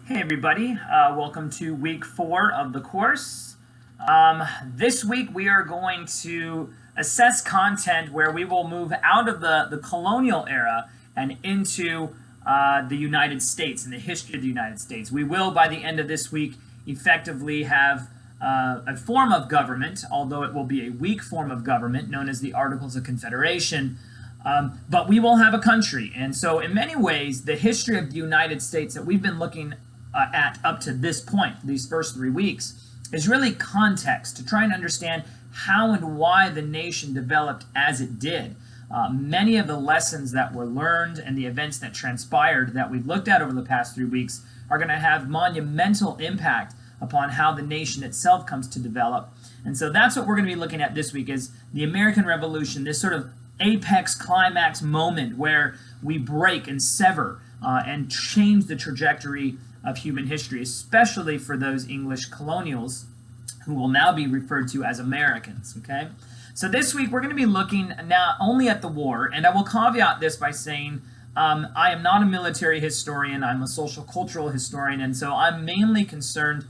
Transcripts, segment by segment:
Hey everybody, welcome to week 4 of the course. This week we are going to assess content where we will move out of the colonial era and into the United States and the history of the United States. We will, by the end of this week, effectively have a form of government, although it will be a weak form of government known as the Articles of Confederation. But we will have a country. And so in many ways, the history of the United States that we've been looking at up to this point, these first 3 weeks, is really context to try and understand how and why the nation developed as it did. Many of the lessons that were learned and the events that transpired that we've looked at over the past 3 weeks are going to have monumental impact upon how the nation itself comes to develop. And so that's what we're going to be looking at this week, is the American Revolution, this sort of apex climax moment where we break and sever and change the trajectory of human history, especially for those English colonials who will now be referred to as Americans, okay? So this week we're going to be looking now only at the war, and I will caveat this by saying I am not a military historian, I'm a social cultural historian, and so I'm mainly concerned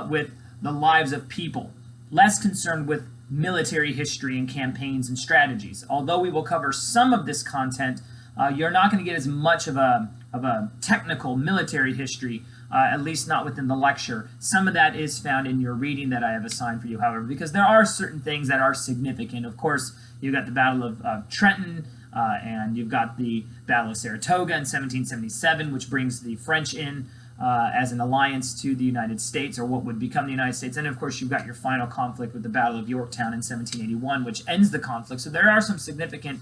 with the lives of people, less concerned with military history and campaigns and strategies. Although we will cover some of this content, you're not going to get as much of a technical military history, at least not within the lecture. Some of that is found in your reading that I have assigned for you, however, because there are certain things that are significant. Of course, you've got the Battle of Trenton, and you've got the Battle of Saratoga in 1777, which brings the French in as an alliance to the United States, or what would become the United States. And of course, you've got your final conflict with the Battle of Yorktown in 1781, which ends the conflict. So there are some significant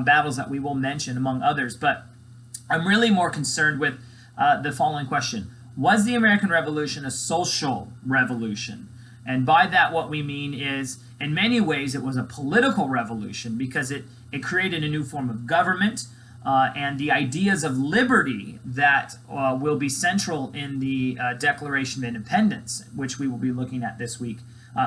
battles that we will mention, among others. But I'm really more concerned with the following question. Was the American Revolution a social revolution? And by that, what we mean is, in many ways, it was a political revolution because it created a new form of government, and the ideas of liberty that will be central in the Declaration of Independence, which we will be looking at this week.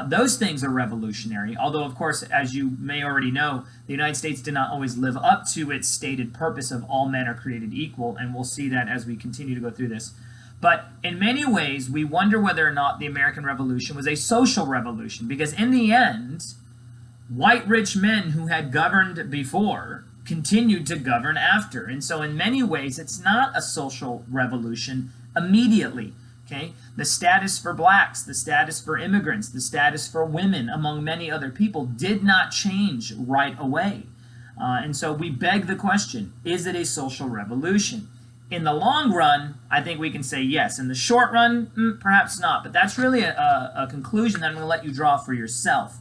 Those things are revolutionary, although, of course, as you may already know, the United States did not always live up to its stated purpose of all men are created equal, and we'll see that as we continue to go through this. But in many ways, we wonder whether or not the American Revolution was a social revolution, because in the end, white rich men who had governed before continued to govern after. And so in many ways, it's not a social revolution immediately. Okay? The status for blacks, the status for immigrants, the status for women, among many other people, did not change right away. And so we beg the question, is it a social revolution? In the long run, I think we can say yes. In the short run, perhaps not. But that's really a conclusion that I'm going to let you draw for yourself.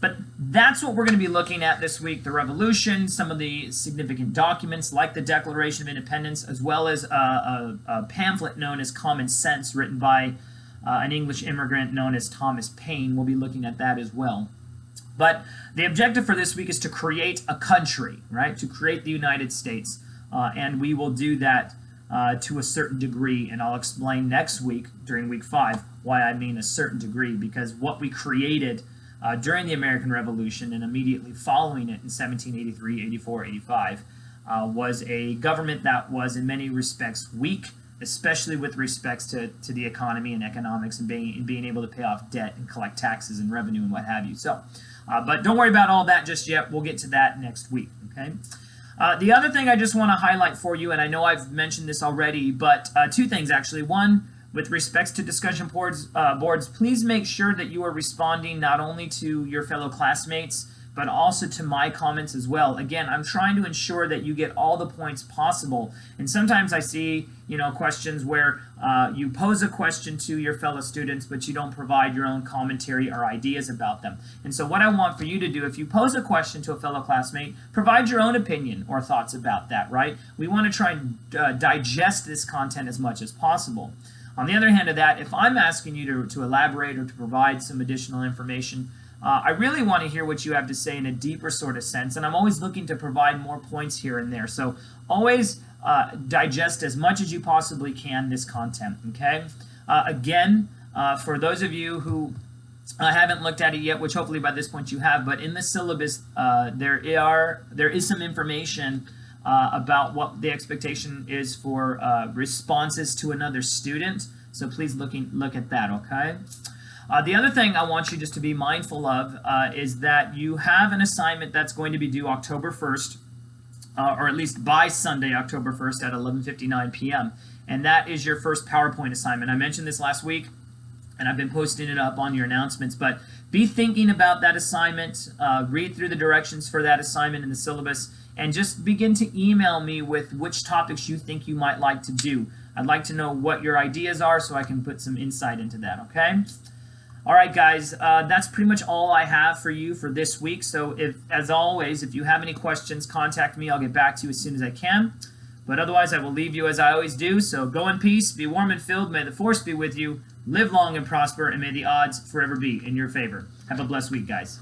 But that's what we're going to be looking at this week, the revolution, some of the significant documents like the Declaration of Independence, as well as a pamphlet known as Common Sense, written by an English immigrant known as Thomas Paine. We'll be looking at that as well. But the objective for this week is to create a country, right? To create the United States. And we will do that to a certain degree, and I'll explain next week, during week 5, why I mean a certain degree, because what we created during the American Revolution and immediately following it in 1783, 84, 85 was a government that was in many respects weak, especially with respects to the economy and economics and being able to pay off debt and collect taxes and revenue and what have you. So, but don't worry about all that just yet. We'll get to that next week, okay? The other thing I just want to highlight for you, and I know I've mentioned this already, but 2 things actually. One, with respects to discussion boards, please make sure that you are responding not only to your fellow classmates, but also to my comments as well. Again, I'm trying to ensure that you get all the points possible. And sometimes I see, questions where you pose a question to your fellow students, but you don't provide your own commentary or ideas about them. And so what I want for you to do, if you pose a question to a fellow classmate, provide your own opinion or thoughts about that, right? We want to try and digest this content as much as possible. On the other hand of that, if I'm asking you to elaborate or to provide some additional information, I really want to hear what you have to say in a deeper sort of sense, and I'm always looking to provide more points here and there. So always digest as much as you possibly can this content, okay? Again, for those of you who haven't looked at it yet, which hopefully by this point you have, but in the syllabus there is some information about what the expectation is for responses to another student. So please look at that, okay? The other thing I want you just to be mindful of is that you have an assignment that's going to be due October 1st, or at least by Sunday, October 1st at 11:59 p.m. And that is your first PowerPoint assignment. I mentioned this last week, and I've been posting it up on your announcements, but be thinking about that assignment, read through the directions for that assignment in the syllabus, and just begin to email me with which topics you think you might like to do. I'd like to know what your ideas are so I can put some insight into that, okay? All right, guys, that's pretty much all I have for you for this week. So as always, if you have any questions, contact me. I'll get back to you as soon as I can. But otherwise, I will leave you as I always do. So go in peace, be warm and filled. May the force be with you. Live long and prosper, and may the odds forever be in your favor. Have a blessed week, guys.